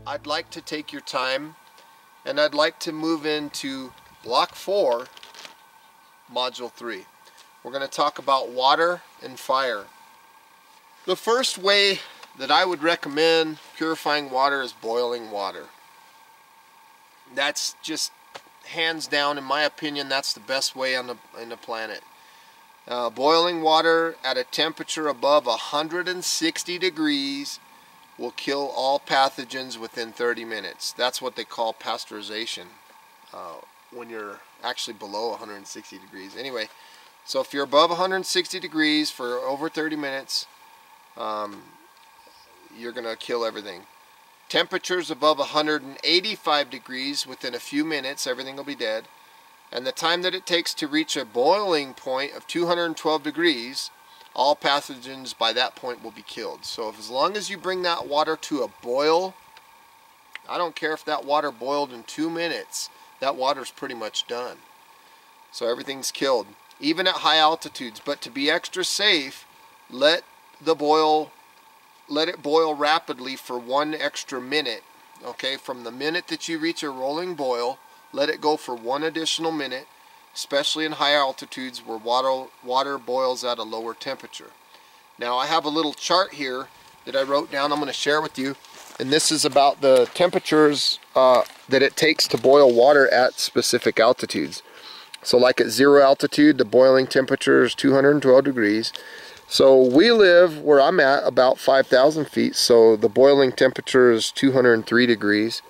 I'd like to take your time, and I'd like to move into Block 4, Module 3. We're going to talk about water and fire. The first way that I would recommend purifying water is boiling water. That's just hands down, in my opinion, that's the best way on the planet. Boiling water at a temperature above 160 degrees will kill all pathogens within 30 minutes. That's what they call pasteurization when you're actually below 160 degrees. Anyway, so if you're above 160 degrees for over 30 minutes, you're going to kill everything. Temperatures above 185 degrees, within a few minutes, everything will be dead. And the time that it takes to reach a boiling point of 212 degrees, all pathogens by that point will be killed. So as long as you bring that water to a boil, I don't care if that water boiled in 2 minutes, that water's pretty much done. So everything's killed, even at high altitudes. But to be extra safe, let it boil rapidly for 1 extra minute. Okay, from the minute that you reach a rolling boil, let it go for 1 additional minute, especially in high altitudes where water boils at a lower temperature. Now I have a little chart here that I wrote down. I'm going to share with you, and this is about the temperatures that it takes to boil water at specific altitudes. So like at 0 altitude, the boiling temperature is 212 degrees. So we live where I'm at about 5,000 feet, so the boiling temperature is 203 degrees.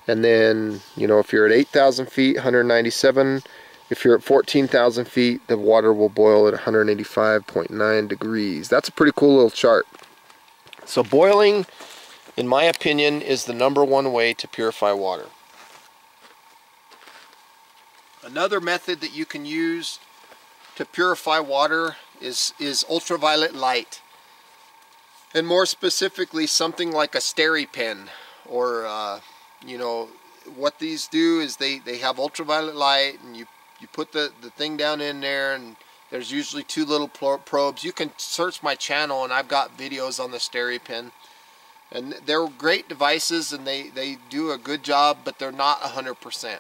And then, you know, if you're at 8,000 feet, 197. If you're at 14,000 feet, the water will boil at 185.9 degrees. That's a pretty cool little chart. So boiling, in my opinion, is the #1 way to purify water. Another method that you can use to purify water is ultraviolet light. And more specifically, something like a SteriPen, or you know, what these do is they have ultraviolet light, and you put the thing down in there, and there's usually 2 little probes. You can search my channel, and I've got videos on the SteriPen, and they're great devices, and they do a good job, but they're not 100%.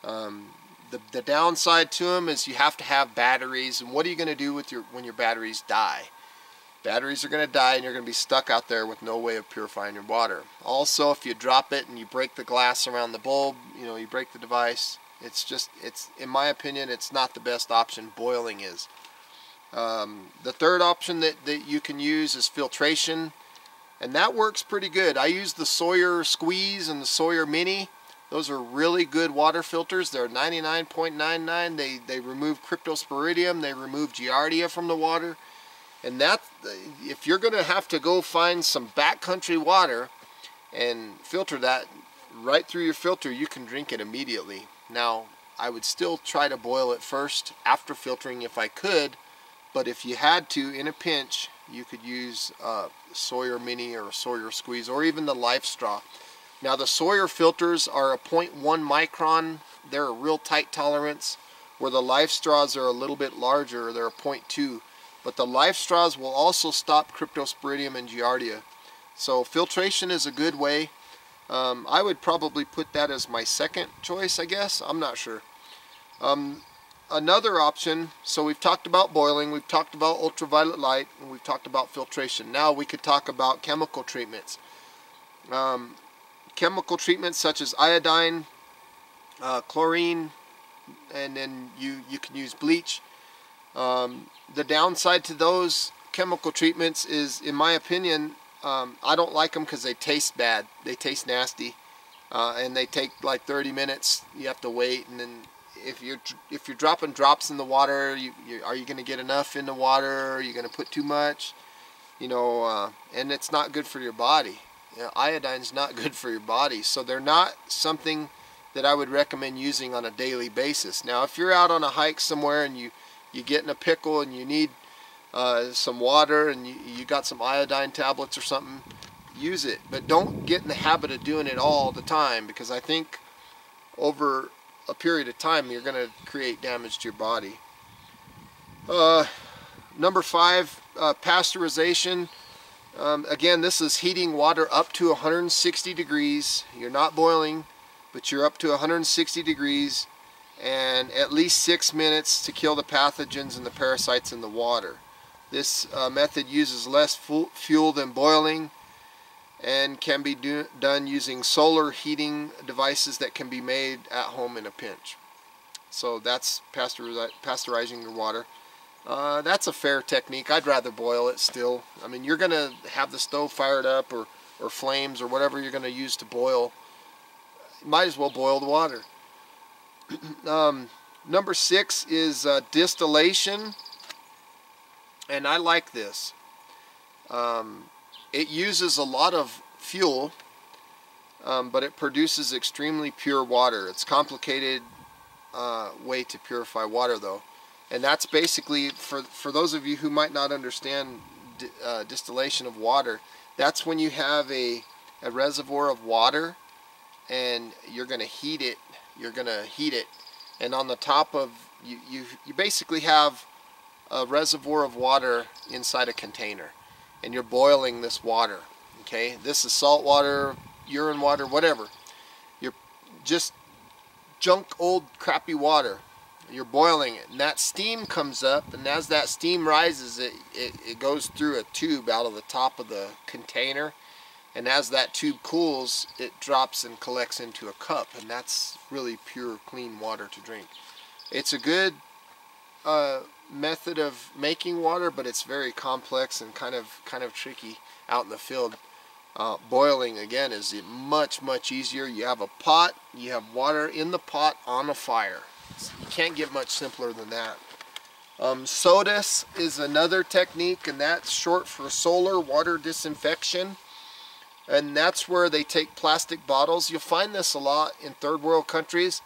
The downside to them is you have to have batteries, and what are you going to do with when your batteries die? Batteries are going to die, and you're going to be stuck out there with no way of purifying your water. Also, if you drop it and you break the glass around the bulb, you know, you break the device, it's in my opinion, it's not the best option. Boiling is. The third option that you can use is filtration, and that works pretty good. I use the Sawyer Squeeze and the Sawyer Mini. Those are really good water filters. They're 99.99. They remove cryptosporidium, they remove giardia from the water. And that, if you're going to have to go find some backcountry water and filter that right through your filter, you can drink it immediately. Now, I would still try to boil it first after filtering if I could, but if you had to, in a pinch, you could use Sawyer Mini or Sawyer Squeeze, or even the Life Straw. Now, the Sawyer filters are a 0.1 micron. They're a real tight tolerance, where the Life Straws are a little bit larger. They're a 0.2. But the Life Straws will also stop cryptosporidium and giardia. So filtration is a good way. I would probably put that as my second choice, I guess. I'm not sure. Another option, so we've talked about boiling, we've talked about ultraviolet light, and we've talked about filtration. Now we could talk about chemical treatments. Chemical treatments such as iodine, chlorine, and then you can use bleach. The downside to those chemical treatments is, in my opinion, I don't like them because they taste bad. They taste nasty, and they take like 30 minutes. You have to wait, and then if you're dropping drops in the water, are you going to get enough in the water? Are you going to put too much? You know, and it's not good for your body. You know, iodine's not good for your body, so they're not something that I would recommend using on a daily basis. Now, if you're out on a hike somewhere and you get in a pickle and you need some water and you got some iodine tablets or something, use it. But don't get in the habit of doing it all the time, because I think over a period of time you're going to create damage to your body. Number 5, pasteurization. Again, this is heating water up to 160 degrees. You're not boiling, but you're up to 160 degrees, and at least 6 minutes to kill the pathogens and the parasites in the water. This method uses less fuel than boiling and can be done using solar heating devices that can be made at home in a pinch. So that's pasteurizing your water. That's a fair technique. I'd rather boil it still. I mean, you're going to have the stove fired up or flames or whatever you're going to use to boil. You might as well boil the water. Number 6 is distillation. And I like this. It uses a lot of fuel, but it produces extremely pure water. It's a complicated way to purify water, though. And that's basically, for those of you who might not understand distillation of water, that's when you have a reservoir of water and you're going to heat it. And on the top of, you basically have a reservoir of water inside a container, and you're boiling this water. Okay, this is salt water, urine water, whatever. You're just junk, old, crappy water. You're boiling it, and that steam comes up, and as that steam rises, it goes through a tube out of the top of the container, and as that tube cools, it drops and collects into a cup, and that's really pure, clean water to drink. It's a good method of making water, but it's very complex and kind of tricky out in the field. Boiling, again, is much easier. You have a pot, you have water in the pot on a fire. You can't get much simpler than that. Sodus is another technique, and that's short for solar water disinfection. And that's where they take plastic bottles. You'll find this a lot in third world countries.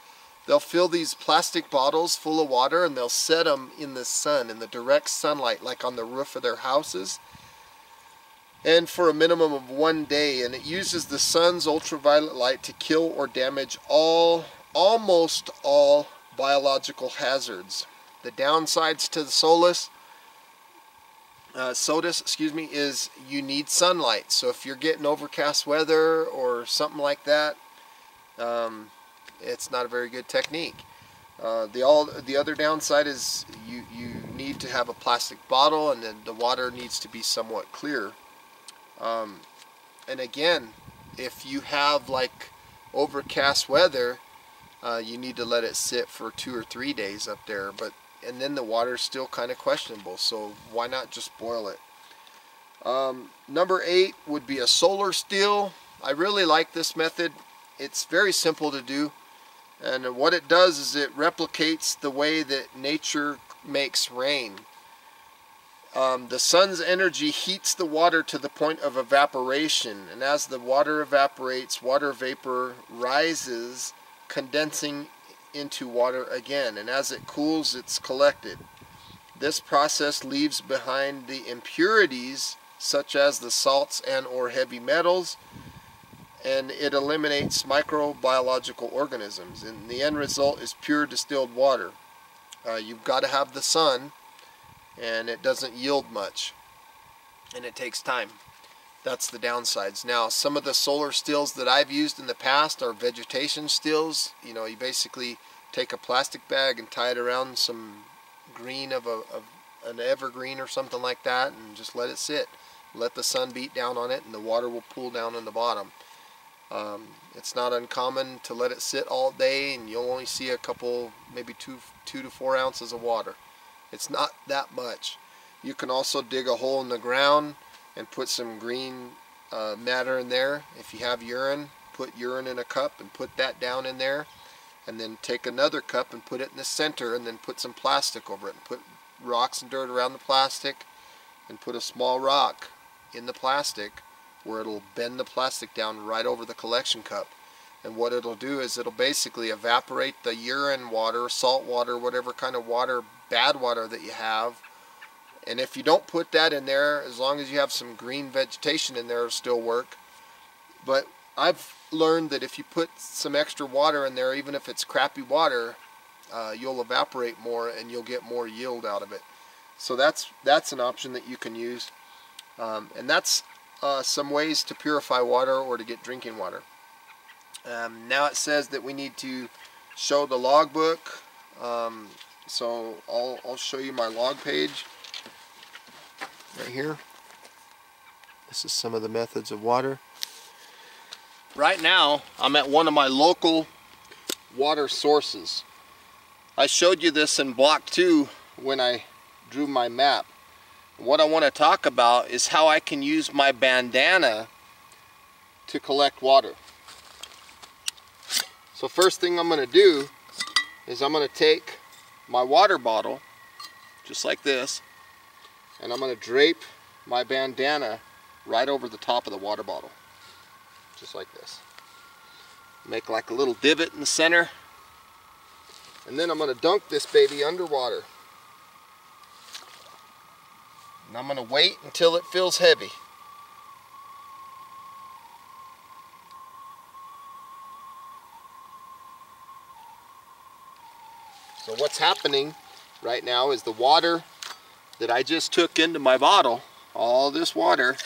They'll fill these plastic bottles full of water and they'll set them in the sun, in the direct sunlight, like on the roof of their houses, and for a minimum of 1 day. And it uses the sun's ultraviolet light to kill or damage almost all biological hazards. The downsides to the Sodus, is you need sunlight. So if you're getting overcast weather or something like that, it's not a very good technique. The other downside is you need to have a plastic bottle, and then the water needs to be somewhat clear. And again, if you have like overcast weather, you need to let it sit for 2 or 3 days up there, and then the water is still kind of questionable, so why not just boil it? Number 8 would be a solar still. I really like this method. It's very simple to do, and what it does is it replicates the way that nature makes rain. The sun's energy heats the water to the point of evaporation, and as the water evaporates, water vapor rises, condensing into water again, and as it cools, it's collected. This process leaves behind the impurities such as the salts and or heavy metals, and it eliminates microbiological organisms, and the end result is pure distilled water. You've got to have the sun, and it doesn't yield much, and it takes time. That's the downsides. Now, some of the solar stills that I've used in the past are vegetation stills. You know, you basically take a plastic bag and tie it around some green of an evergreen or something like that, and just let it sit. Let the sun beat down on it, and the water will pool down in the bottom. It's not uncommon to let it sit all day, and you'll only see a couple, maybe 2 to 4 ounces of water. It's not that much. You can also dig a hole in the ground and put some green matter in there. If you have urine, put urine in a cup and put that down in there, and then take another cup and put it in the center, and then put some plastic over it, and put rocks and dirt around the plastic, and put a small rock in the plastic where it'll bend the plastic down right over the collection cup. And what it'll do is it'll basically evaporate the urine water, salt water, whatever kind of water, bad water that you have. And if you don't put that in there, as long as you have some green vegetation in there, it'll still work. But I've learned that if you put some extra water in there, even if it's crappy water, you'll evaporate more and you'll get more yield out of it. So that's an option that you can use. And that's some ways to purify water or to get drinking water. Now it says that we need to show the logbook. So I'll show you my log page right here. This is some of the methods of water. Right now I'm at one of my local water sources. I showed you this in block 2 when I drew my map. What I want to talk about is how I can use my bandana to collect water. So first thing I'm going to do is I'm going to take my water bottle, just like this, and I'm going to drape my bandana right over the top of the water bottle, just like this. Make like a little divot in the center, and then I'm going to dunk this baby underwater. And I'm going to wait until it feels heavy. So what's happening right now is the water that I just took into my bottle, all this water,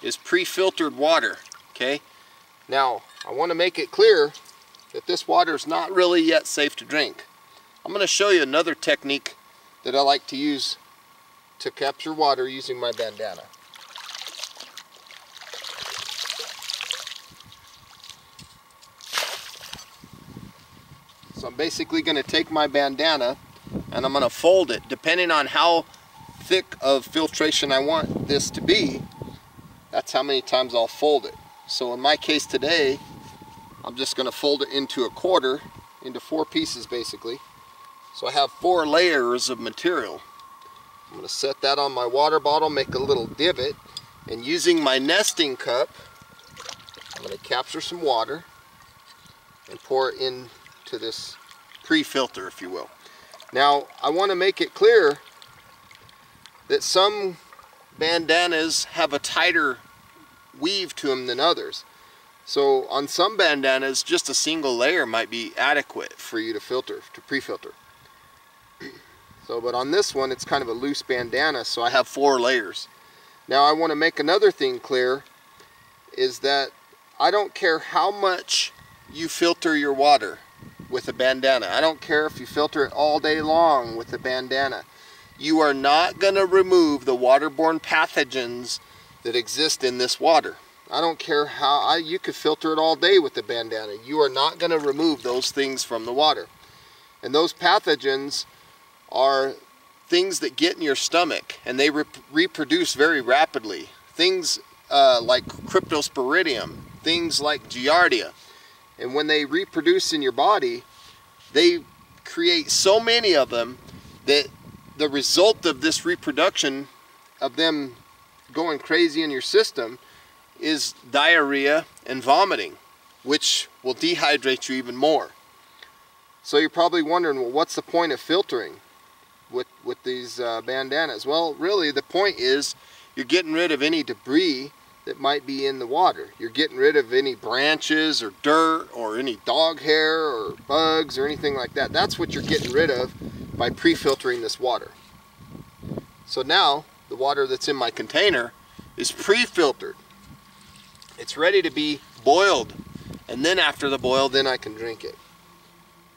is pre-filtered water, okay? Now, I want to make it clear that this water is not really yet safe to drink. I'm going to show you another technique that I like to use to capture water using my bandana. So I'm basically going to take my bandana and I'm going to fold it. Depending on how thick of filtration I want this to be, that's how many times I'll fold it. So in my case today, I'm just going to fold it into a quarter, into 4 pieces basically. So I have 4 layers of material. I'm going to set that on my water bottle, make a little divot, and using my nesting cup, I'm going to capture some water and pour it into this pre-filter, if you will. Now, I want to make it clear that some bandanas have a tighter weave to them than others. So on some bandanas, just a single layer might be adequate for you to filter, to pre-filter. So, but on this one, it's kind of a loose bandana, so I have 4 layers. Now I want to make another thing clear, is that I don't care how much you filter your water with a bandana. I don't care if you filter it all day long with a bandana. You are not going to remove the waterborne pathogens that exist in this water. I don't care how, you could filter it all day with the bandana. You are not going to remove those things from the water. And those pathogens are things that get in your stomach and they reproduce very rapidly. Things like Cryptosporidium, things like Giardia. And when they reproduce in your body, they create so many of them that the result of this reproduction, of them going crazy in your system, is diarrhea and vomiting, which will dehydrate you even more. So you're probably wondering, well, what's the point of filtering with these bandanas? Well, really the point is you're getting rid of any debris that might be in the water. You're getting rid of any branches or dirt or any dog hair or bugs or anything like that. That's what you're getting rid of by pre-filtering this water. So now the water that's in my container is pre-filtered. It's ready to be boiled, and then after the boil, then I can drink it.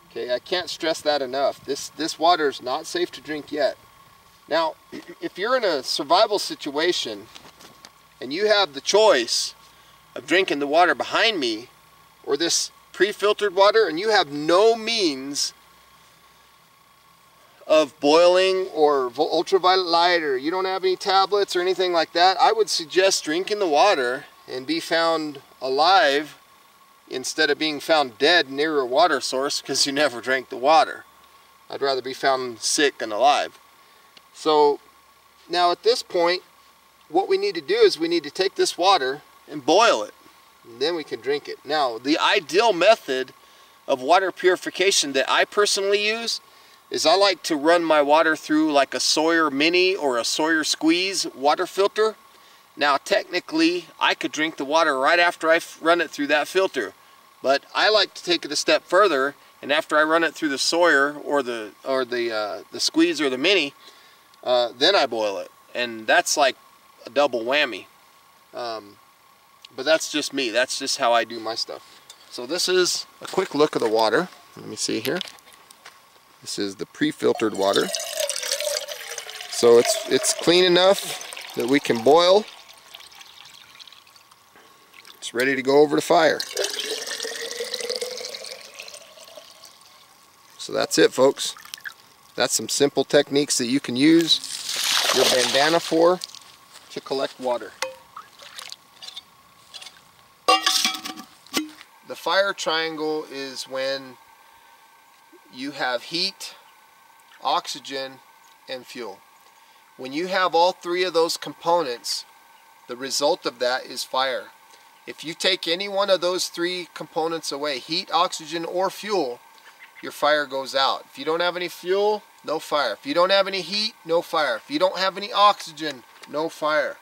Okay, I can't stress that enough. This water is not safe to drink yet. Now, if you're in a survival situation and you have the choice of drinking the water behind me or this pre-filtered water, and you have no means of boiling or ultraviolet light, or you don't have any tablets or anything like that, I would suggest drinking the water and be found alive instead of being found dead near a water source because you never drank the water. I'd rather be found sick and alive. So now at this point, what we need to do is we need to take this water and boil it, and then we can drink it. Now, the ideal method of water purification that I personally use is I like to run my water through like a Sawyer Mini or a Sawyer Squeeze water filter. Now technically I could drink the water right after I run it through that filter, but I like to take it a step further, and after I run it through the Sawyer or the Squeeze or the Mini, then I boil it, and that's like a double whammy. But that's just me. That's just how I do my stuff. So this is a quick look of the water. Let me see here. This is the pre-filtered water. So it's clean enough that we can boil. It's ready to go over the fire. So that's it, folks. That's some simple techniques that you can use your bandana for to collect water. The fire triangle is when you have heat, oxygen, and fuel. When you have all three of those components, the result of that is fire. If you take any one of those three components away, heat, oxygen, or fuel, your fire goes out. If you don't have any fuel, no fire. If you don't have any heat, no fire. If you don't have any oxygen, no fire.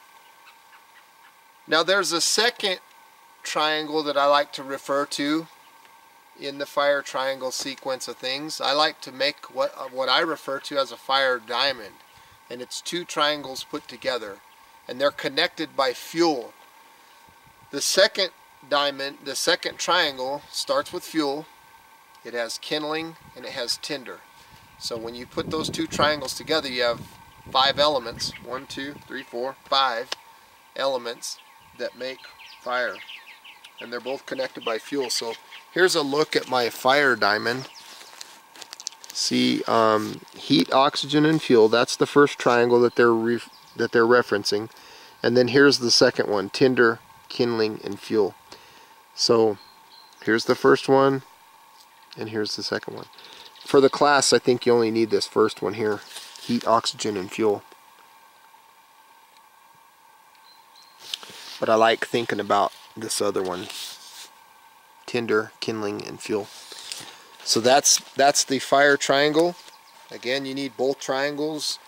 Now there's a second triangle that I like to refer to in the fire triangle sequence of things. I like to make what I refer to as a fire diamond, and it's two triangles put together, and they're connected by fuel. The second diamond, the second triangle, starts with fuel. It has kindling and it has tinder. So when you put those two triangles together, you have 5 elements. 1, 2, 3, 4, 5 elements that make fire, and they're both connected by fuel. So here's a look at my fire diamond. See, heat, oxygen, and fuel. That's the first triangle that they're referencing, and then here's the second one: tinder, kindling, and fuel. So here's the first one, and here's the second one. For the class, I think you only need this first one here: heat, oxygen, and fuel. But I like thinking about this other one: tinder, kindling, and fuel. So that's the fire triangle. Again, you need both triangles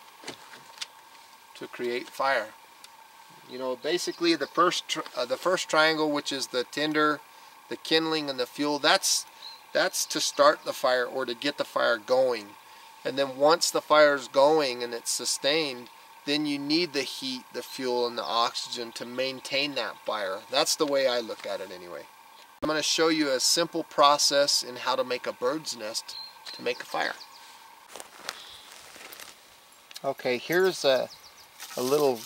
to create fire. You know, basically the first triangle, which is the tinder, the kindling, and the fuel, that's to start the fire or to get the fire going. And then once the fire's going and it's sustained, then you need the heat, the fuel, and the oxygen to maintain that fire. That's the way I look at it anyway. I'm going to show you a simple process in how to make a bird's nest to make a fire. Okay, here's a little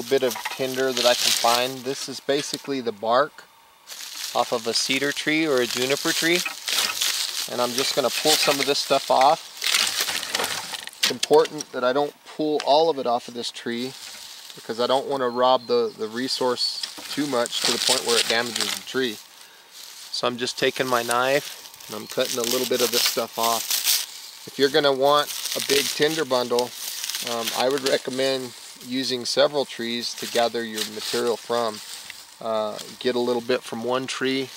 bit of tinder that I can find. This is basically the bark off of a cedar tree or a juniper tree, and I'm just going to pull some of this stuff off. It's important that I don't pull all of it off of this tree, because I don't want to rob the resource too much to the point where it damages the tree. So I'm just taking my knife and I'm cutting a little bit of this stuff off. If you're going to want a big tinder bundle, I would recommend using several trees to gather your material from. Get a little bit from one tree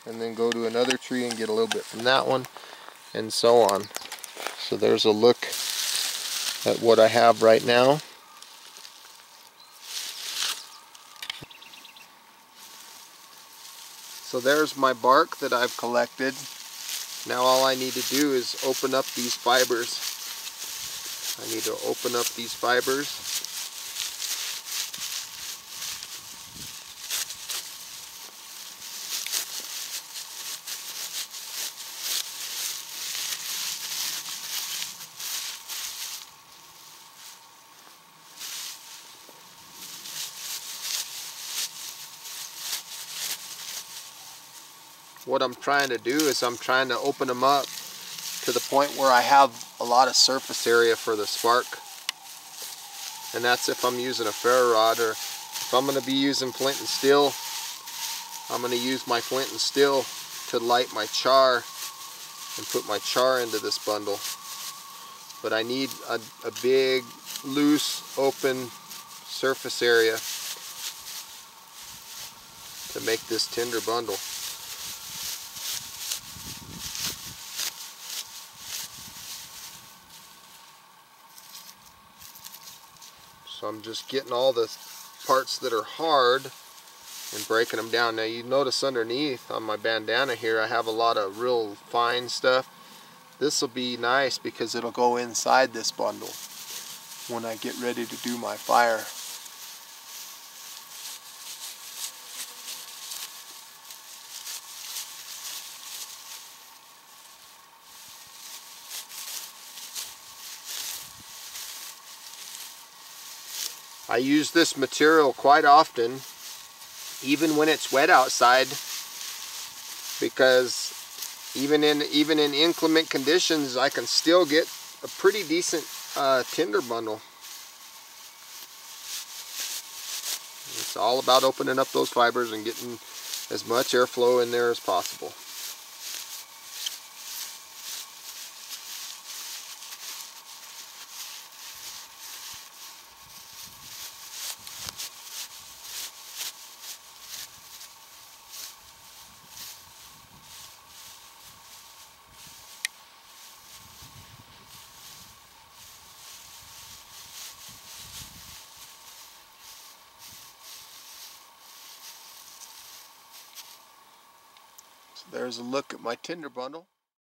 and then go to another tree and get a little bit from that one, and so on. So there's a look at what I have right now. So there's my bark that I've collected. Now all I need to do is open up these fibers. I need to open up these fibers. What I'm trying to do is I'm trying to open them up to the point where I have a lot of surface area for the spark. And that's if I'm using a ferro rod, or if I'm going to be using flint and steel, I'm going to use my flint and steel to light my char and put my char into this bundle. But I need a big, loose, open surface area to make this tinder bundle. So I'm just getting all the parts that are hard and breaking them down. Now you notice underneath on my bandana here I have a lot of real fine stuff. This will be nice because it'll go inside this bundle when I get ready to do my fire. I use this material quite often, even when it's wet outside, because even in inclement conditions, I can still get a pretty decent tinder bundle. It's all about opening up those fibers and getting as much airflow in there as possible. There's a look at my tinder bundle.